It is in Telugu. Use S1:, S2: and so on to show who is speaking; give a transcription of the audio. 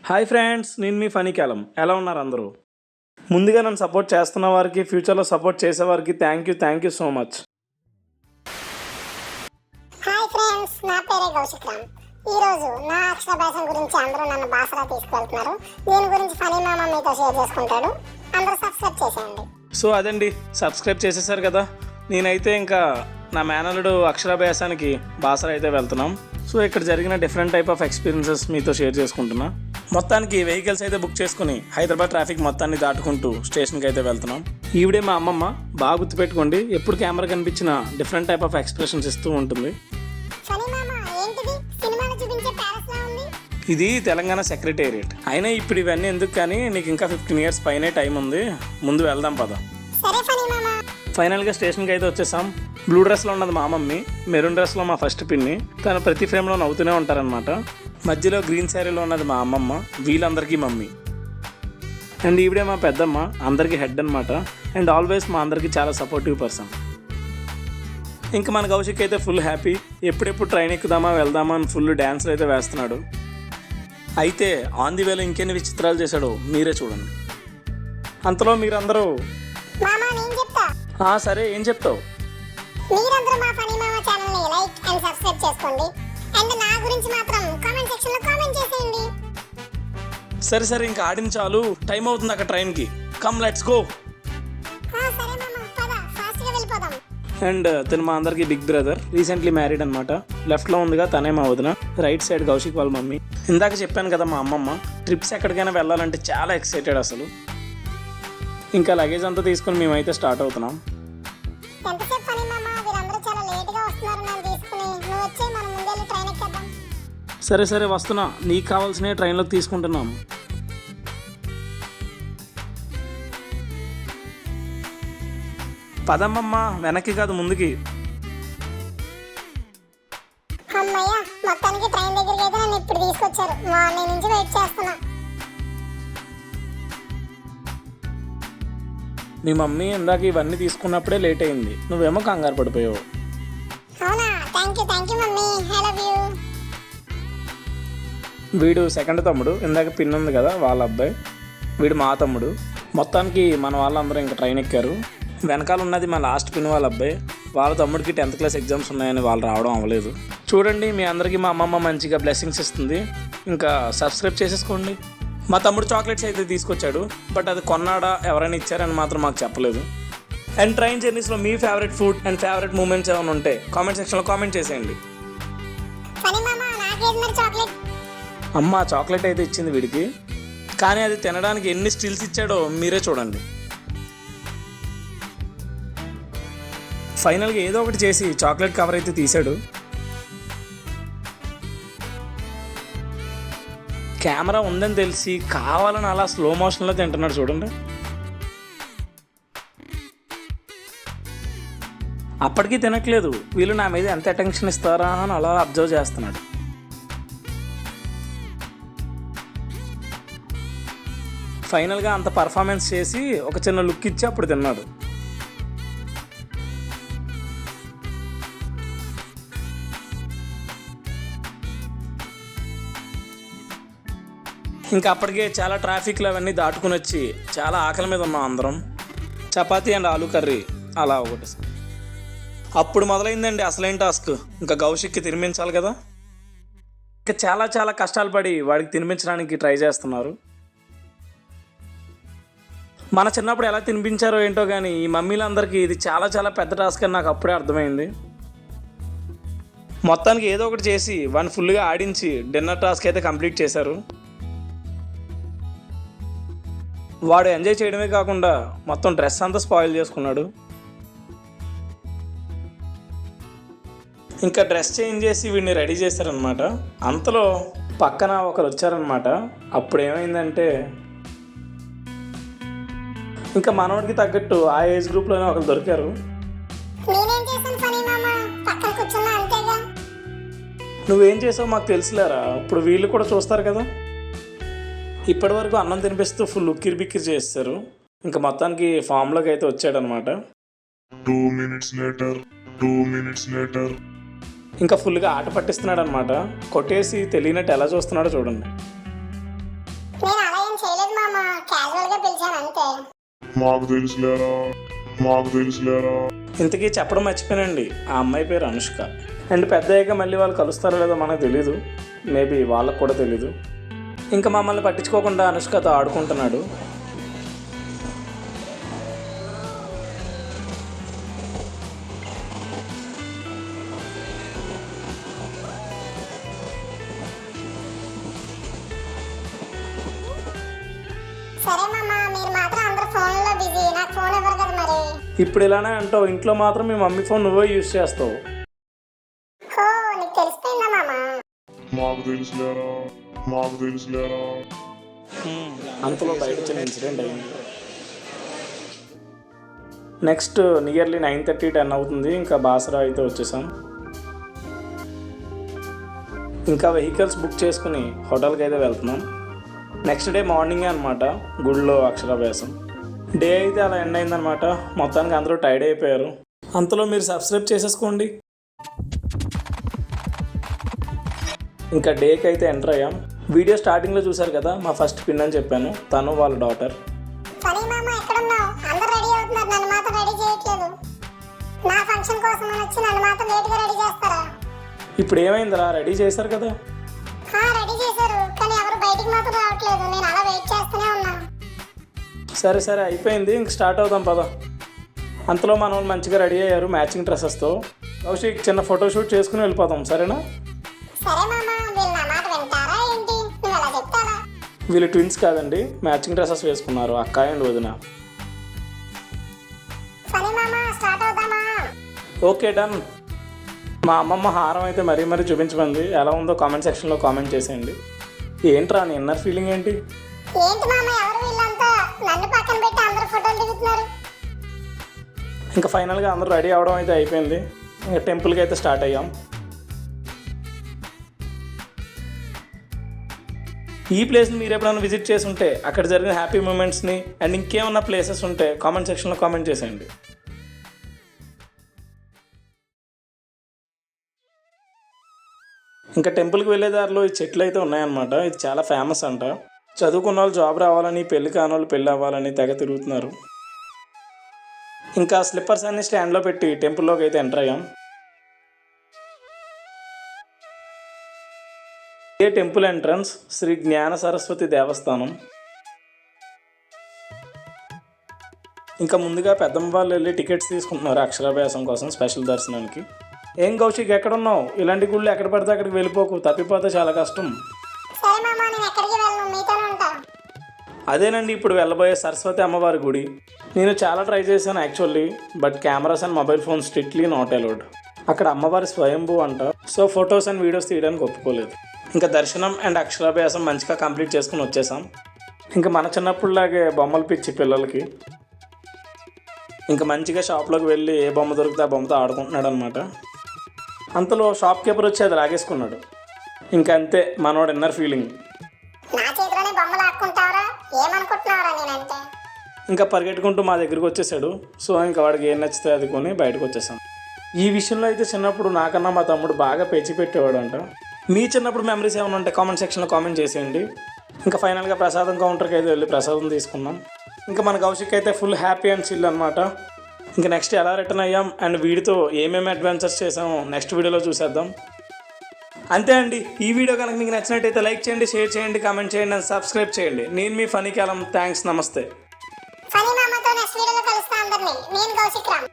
S1: హాయ్ ఫ్రెండ్స్, నేను మీ ఫనీ కాలం. ఎలా ఉన్నారు అందరూ? ముందుగా నన్ను సపోర్ట్ చేస్తున్న వారికి, ఫ్యూచర్లో సపోర్ట్ చేసేవారికి thank you so much.
S2: Hi friends, నా పేరే కౌశిక్ రామ్. ఈరోజు నా అక్షరాభ్యాసం గురించి అందరూ నన్ను బాసరా తీసుకెళ్తున్నారు. దీని గురించి ఫనీ మామ మీతో షేర్ చేసుకుంటాడు. అందరూ సబ్స్క్రైబ్ చేసేయండి.
S1: సో అదండి, సబ్స్క్రైబ్ చేసేసారు కదా. నేనైతే ఇంకా నా మేనల్లుడు అక్షరాభ్యాసానికి బాసరా అయితే వెళ్తున్నాం. సో ఇక్కడ జరిగిన డిఫరెంట్ టైప్ ఆఫ్ ఎక్స్పీరియన్సెస్ మీతో షేర్ చేసుకుంటున్నా. మొత్తానికి వెహికల్స్ అయితే బుక్ చేసుకుని హైదరాబాద్ ట్రాఫిక్ మొత్తాన్ని దాటుకుంటూ స్టేషన్కి అయితే వెళ్తున్నాం. ఈవిడే మా అమ్మమ్మ. బాగా గుర్తుపెట్టుకోండి, ఎప్పుడు కెమెరా కనిపించిన డిఫరెంట్ టైప్ ఆఫ్ ఎక్స్ప్రెషన్స్ ఇస్తూ ఉంటుంది.
S2: ఫనీ మామ, ఏంటిది సినిమాలో చూపించే ప్యాలెస్ లా ఉంది?
S1: ఇది తెలంగాణ సెక్రటేరియట్. అయినా ఇప్పుడు ఇవన్నీ ఎందుకు, కానీ నీకు ఇంకా 15 years పైనే టైం ఉంది. ముందు వెళ్దాం పద.
S2: సరే ఫనీ మామ.
S1: ఫైనల్గా స్టేషన్కి అయితే వచ్చేసాం. బ్లూ డ్రెస్లో ఉన్నది మా మమ్మీ, మెరూన్ డ్రెస్లో మా ఫస్ట్ పిన్ని. తను ప్రతి ఫ్రేమ్లో నవ్వుతూనే ఉంటారనమాట. మధ్యలో గ్రీన్ శారీలో ఉన్నది మా అమ్మమ్మ, వీళ్ళందరికీ మమ్మీ. అండ్ ఈవిడే మా పెద్దమ్మ, అందరికీ హెడ్ అనమాట. అండ్ ఆల్వేస్ మా అందరికీ చాలా సపోర్టివ్ పర్సన్. ఇంకా మన కౌశిక్ అయితే ఫుల్ హ్యాపీ. ఎప్పుడెప్పుడు ట్రైన్ ఎక్కుదామా వెళ్దామా అని ఫుల్ డ్యాన్స్లు అయితే వేస్తున్నాడు. అయితే ఆన్ ది వేలో ఇంకెన్ని విచిత్రాలు చేశాడో మీరే చూడండి. అంతలో మీరందరూ
S2: మామ నేను చెప్తా.
S1: సరే, ఏం చెప్తావు?
S2: మీరందరూ మా ఫనీ మామ ఛానల్ ని లైక్ అండ్ సబ్స్క్రైబ్ చేసుకోండి. అండ్ నా గురించి మాత్రం కామెంట్ సెక్షన్ లో కామెంట్ చేసేయండి.
S1: సరే ఇంకా ఆడిన చాలు, టైం అవుతుంది అక్కడ ట్రైన్కి. Come let's go.
S2: సరే మామ, పద ఫాస్ట్ గా వెళ్ళిపోదాం.
S1: అండ్ తను మా అందరికి బిగ్ బ్రదర్, రీసెంట్లీ మ్యారీడ్ అనమాట. లెఫ్ట్లో ఉందిగా తనే మా వదిన, రైట్ సైడ్ కౌశిక్ వాళ్ళ మమ్మీ. ఇందాక చెప్పాను కదా మా అమ్మమ్మ. ట్రిప్స్ ఎక్కడికైనా వెళ్ళాలంటే చాలా ఎక్సైటెడ్ అసలు. ఇంకా లగేజ్ అంతా తీసుకొని మేమైతే స్టార్ట్ అవుతున్నాం.
S2: ఎంతసేపు ఫనీ మామ, వీళ్ళందరూ చాలా లేట్ గా వస్తున్నారు. నన్ను తీసుకుని నువ్వు వచ్చే మనం ముందే ట్రైన్ ఎక్కేద్దాం.
S1: సరే వస్తున్నా. నీకు కావాల్సిన ట్రైన్లోకి తీసుకుంటున్నాం. పదమ్మమ్మ, వెనక్కి కాదు ముందుకి.
S2: అమ్మయ్య, మొత్తానికి ట్రైన్ దగ్గరికి అయితే నన్ను ఇప్పుడు తీసుకొచ్చారు. మార్నింగ్ నుంచి వెయిట్ చేస్తున్నా.
S1: మీ మమ్మీ ఇందాక ఇవన్నీ తీసుకున్నప్పుడే లేట్ అయింది, నువ్వేమో కంగారు పడిపోయావు.
S2: అవునా? Thank you mummy, I love you.
S1: వీడు సెకండ్ తమ్ముడు, ఇందాక పిన్ ఉంది కదా వాళ్ళ అబ్బాయి. వీడు మా తమ్ముడు. మొత్తానికి మన వాళ్ళందరూ ఇంకా ట్రైన్ ఎక్కారు. వెనకాల ఉన్నది మా లాస్ట్ పిన్ వాళ్ళ అబ్బాయి. వాళ్ళ తమ్ముడికి 10th class ఎగ్జామ్స్ ఉన్నాయని వాళ్ళు రావడం అవ్వలేదు. చూడండి, మీ అందరికీ మా అమ్మమ్మ మంచిగా బ్లెస్సింగ్స్ ఇస్తుంది. ఇంకా సబ్స్క్రైబ్ చేసేసుకోండి. మా తమ్ముడు చాక్లెట్స్ అయితే తీసుకొచ్చాడు, బట్ అది కొన్నాడా ఎవరైనా ఇచ్చారని మాత్రం మాకు చెప్పలేదు. అండ్ ట్రైన్ జర్నీస్లో మీ favourite food and favourite moments ఏమైనా ఉంటే కామెంట్ సెక్షన్లో కామెంట్ చేసేయండి.
S2: ఫనీ మామ, నాకేది మరి చాక్లెట్?
S1: అమ్మ చాక్లెట్ అయితే ఇచ్చింది వీడికి, కానీ అది తినడానికి ఎన్ని స్టిల్స్ ఇచ్చాడో మీరే చూడండి. ఫైనల్గా ఏదో ఒకటి చేసి చాక్లెట్ కవర్ అయితే తీశాడు. కెమెరా ఉందని తెలిసి కావాలని అలా స్లో మోషన్లో తింటున్నాడు చూడండి. అప్పటికీ తినట్లేదు. వీళ్ళు నా మీద ఎంత అటెన్షన్ ఇస్తారా అని అలా అబ్జర్వ్ చేస్తున్నాడు. ఫైనల్గా అంత పర్ఫార్మెన్స్ చేసి ఒక చిన్న లుక్ ఇచ్చి అప్పుడు తిన్నాడు. ఇంకా అప్పటికే చాలా ట్రాఫిక్లు అవన్నీ దాటుకుని వచ్చి చాలా ఆకలి మీద ఉన్నాం అందరం. చపాతీ అండ్ ఆలూ కర్రీ అలా ఒకటి. అప్పుడు మొదలైందండి అసలైన టాస్క్. ఇంకా కౌశిక్కి తినిపించాలి కదా. ఇంకా చాలా కష్టాలు పడి వాడికి తినిపించడానికి ట్రై చేస్తున్నారు. మన చిన్నప్పుడు ఎలా తినిపించారో ఏంటో కానీ ఈ మమ్మీలందరికీ ఇది చాలా పెద్ద టాస్క్ అని నాకు అప్పుడే అర్థమైంది. మొత్తానికి ఏదో ఒకటి చేసి వాడిని ఫుల్గా ఆడించి డిన్నర్ టాస్క్ అయితే కంప్లీట్ చేశారు. వాడు ఎంజాయ్ చేయడమే కాకుండా మొత్తం డ్రెస్ అంతా స్పాయిల్ చేసుకున్నాడు. ఇంకా డ్రెస్ చేంజ్ చేసి వీడిని రెడీ చేశారనమాట. అంతలో పక్కన ఒకరు వచ్చారనమాట. అప్పుడు ఏమైందంటే, ఇంకా మనోడికి తగ్గట్టు ఆ ఏజ్ గ్రూప్లోనే ఒకరు దొరికారు. నువ్వేం చేసావు మాకు తెలుసులేరా, ఇప్పుడు వీళ్ళు కూడా చూస్తారు కదా. ఇప్పటి వరకు అన్నం తినిపిస్తూ ఫుల్ ఉక్కిరి బిక్కిరి చేస్తారు. ఇంకా మొత్తానికి ఫామ్లోకి అయితే వచ్చాడనమాట.
S3: 2 minutes later.
S1: ఇంకా ఫుల్గా ఆట పట్టిస్తున్నాడు అనమాట. కొట్టేసి తెలియనట్టు ఎలా చూస్తున్నాడో చూడండి.
S2: అంతే.
S3: మాకు తెలుసులేరా.
S1: ఇంతకీ చెప్పడం మర్చిపోయానండి, ఆ అమ్మాయి పేరు అనుష్క. అండ్ పెద్ద అయ్యాక మళ్ళీ వాళ్ళు కలుస్తారో లేదో మనకు తెలీదు, మేబీ వాళ్ళకు కూడా తెలీదు. ఇంకా మమ్మల్ని పట్టించుకోకుండా అనుష్కతో ఆడుకుంటున్నాడు.
S2: సరే మామ, మీరు మాత్రం అందరు ఫోన్లో బిజీ, నాకు ఫోన్ ఇవ్వరు కదా మరి.
S1: ఇప్పుడు ఇలానే అంటావు, ఇంట్లో మాత్రం మీ మమ్మీ ఫోన్ నువ్వే యూజ్ చేస్తావు.
S2: హో, నీకు తెలిసిపోయిందా మామ?
S3: మాకు తెలుసులేరా.
S1: అంతలో బయట చిన్న ఇన్సిడెంట్ అయింది. నెక్స్ట్ నియర్లీ 9:30, 10 అవుతుంది. ఇంకా బాసరా అయితే వచ్చేసాం. ఇంకా వెహికల్స్ బుక్ చేసుకుని హోటల్కి అయితే వెళ్తున్నాం. నెక్స్ట్ డే మార్నింగే అనమాట గుడిలో అక్షరాభ్యాసం. డే అయితే అలా ఎండ్ అయిందనమాట. మొత్తానికి అందరూ టైర్డ్ అయిపోయారు. అంతలో మీరు సబ్స్క్రైబ్ చేసేసుకోండి. ఇంకా డేకి అయితే ఎంటర్ అయ్యాం. వీడియో స్టార్టింగ్లో చూసారు కదా, మా ఫస్ట్ పిన్ అని చెప్పాను, తను వాళ్ళ డాటర్.
S2: సరే మామ, ఎక్కడున్నావు? అందరు రెడీ అవుతున్నారు, నన్ను మాత్రం రెడీ చేయట్లేదు. నా ఫంక్షన్ కోసం అని వచ్చి నన్ను మాత్రం లేట్గా రెడీ చేస్తారా?
S1: ఇప్పుడు ఏమైందిరా, రెడీ చేశారు కదా.
S2: రెడీ చేశారు, కానీ ఎవరు బయటికి మాత్రం రావట్లేదు. నేను అలా వెయిట్ చేస్తూనే ఉన్నాను.
S1: సరే సరే అయిపోయింది, ఇంక స్టార్ట్ అవుదాం పద. అంతలో మన వాళ్ళు మంచిగా రెడీ అయ్యారు మ్యాచింగ్ డ్రెస్సెస్తో. కౌశిక్ చిన్న ఫోటోషూట్ చేసుకుని వెళ్ళిపోదాం, సరేనా?
S2: సరే మామ, వీళ్ళు నా మాట వింటారా ఏంటి? నువ్వు అలా చెప్తావా?
S1: వీళ్ళు ట్విన్స్ కాదండి, మ్యాచింగ్ డ్రెస్సెస్ వేసుకున్నారు, అక్క అండ్ వదిన.
S2: సరే మామ, స్టార్ట్ అవుదామా?
S1: Okay done. మా అమ్మమ్మ హారం అయితే మరీ చూపించమంది. ఎలా ఉందో కామెంట్ సెక్షన్లో కామెంట్ చేసేయండి. ఏంట్రా నీ ఇన్నర్ ఫీలింగ్ ఏంటి?
S2: ఏంటి మామ, ఎవరు వీళ్ళంతా? నన్ను పక్కన పెట్టి అందరు ఫోటోలు దిగుతున్నారు.
S1: ఇంకా ఫైనల్గా అందరూ రెడీ అవడం అయితే అయిపోయింది. ఇంకా టెంపుల్కి అయితే స్టార్ట్ అయ్యాం. ఈ ప్లేస్ని మీరు ఎప్పుడైనా విజిట్ చేసి ఉంటే, అక్కడ జరిగిన హ్యాపీ మూమెంట్స్ని అండ్ ఇంకేమన్నా ప్లేసెస్ ఉంటే కామెంట్ సెక్షన్లో కామెంట్ చేసేయండి. ఇంకా టెంపుల్కి వెళ్ళే దారిలో ఈ చెట్లు అయితే ఉన్నాయన్నమాట. ఇది చాలా ఫేమస్ అంట. చదువుకున్న వాళ్ళు జాబ్ రావాలని, పెళ్లి కాని వాళ్ళు పెళ్ళి అవ్వాలని తెగ తిరుగుతున్నారు. ఇంకా స్లిప్పర్స్ అన్ని స్టాండ్లో పెట్టి టెంపుల్లోకి అయితే ఎంటర్ అయ్యాం. ఏ టెంపుల్ ఎంట్రన్స్ శ్రీ జ్ఞాన సరస్వతి దేవస్థానం. ఇంకా ముందుగా పెద్దమ్మ వాళ్ళు వెళ్ళి టికెట్స్ తీసుకుంటున్నారు అక్షరాభ్యాసం కోసం స్పెషల్ దర్శనానికి. ఏం కౌశిక్ ఎక్కడున్నావు? ఇలాంటి గుళ్ళు ఎక్కడ పడితే అక్కడికి వెళ్ళిపోకు, తప్పిపోతే చాలా కష్టం.
S2: సరే మామ, నేను ఎక్కడికి వెళ్ళను, మీతోనే ఉంటా.
S1: అదేనండి ఇప్పుడు వెళ్ళబోయే సరస్వతి అమ్మవారి గుడి. నేను చాలా ట్రై చేశాను actually, but cameras and mobile phone strictly not allowed. అక్కడ అమ్మవారి స్వయంభూ అంట, సో ఫొటోస్ అండ్ వీడియోస్ తీయడానికి ఒప్పుకోలేదు. ఇంకా దర్శనం అండ్ అక్షరాభ్యాసం మంచిగా కంప్లీట్ చేసుకుని వచ్చేసాం. ఇంకా మన చిన్నప్పుడులాగే బొమ్మలు పిచ్చి పిల్లలకి. ఇంకా మంచిగా షాప్లోకి వెళ్ళి ఏ బొమ్మ దొరికితే ఆ బొమ్మతో ఆడుకుంటున్నాడు అనమాట. అంతలో షాప్ కీపర్ వచ్చి అది లాగేసుకున్నాడు. ఇంకా అంతే మనోడు ఇన్నర్ ఫీలింగ్.
S2: నా చేతిలోనే బొమ్మలు ఆడుకుంటావరా? ఏమనుకుంటున్నావరా నేనంటే?
S1: ఇంకా పరిగెట్టుకుంటూ మా దగ్గరికి వచ్చేసాడు. సో ఇంకా వాడికి ఏం నచ్చితే అది కొని బయటకు వచ్చేసాం. ఈ విషయంలో అయితే చిన్నప్పుడు నాకన్నా మా తమ్ముడు బాగా పేచి పెట్టేవాడు అంట. మీ చిన్నప్పుడు మెమరీస్ ఏమైనా ఉంటే కామెంట్ సెక్షన్లో కామెంట్ చేసేయండి. ఇంకా ఫైనల్గా ప్రసాదం కౌంటర్కి అయితే వెళ్ళి ప్రసాదం తీసుకున్నాం. ఇంకా మన కౌశిక్ అయితే ఫుల్ హ్యాపీ అండ్ చిల్ అనమాట. ఇంకా నెక్స్ట్ ఎలా రిటర్న్ అయ్యాం అండ్ వీడితో ఏమేమి అడ్వెంచర్స్ చేసామో నెక్స్ట్ వీడియోలో చూసేద్దాం. అంతే అండి. ఈ వీడియో కనుక మీకు నచ్చినట్టయితే లైక్ చేయండి, షేర్ చేయండి, కామెంట్ చేయండి అండ్ సబ్స్క్రైబ్ చేయండి. నేను మీ ఫనీ కాలం. థ్యాంక్స్, నమస్తే.
S2: ఫనీ మామతో నెక్స్ట్ వీడియోలో కలుస్తా అందరినీ. నేను కౌశిక్ రామ్.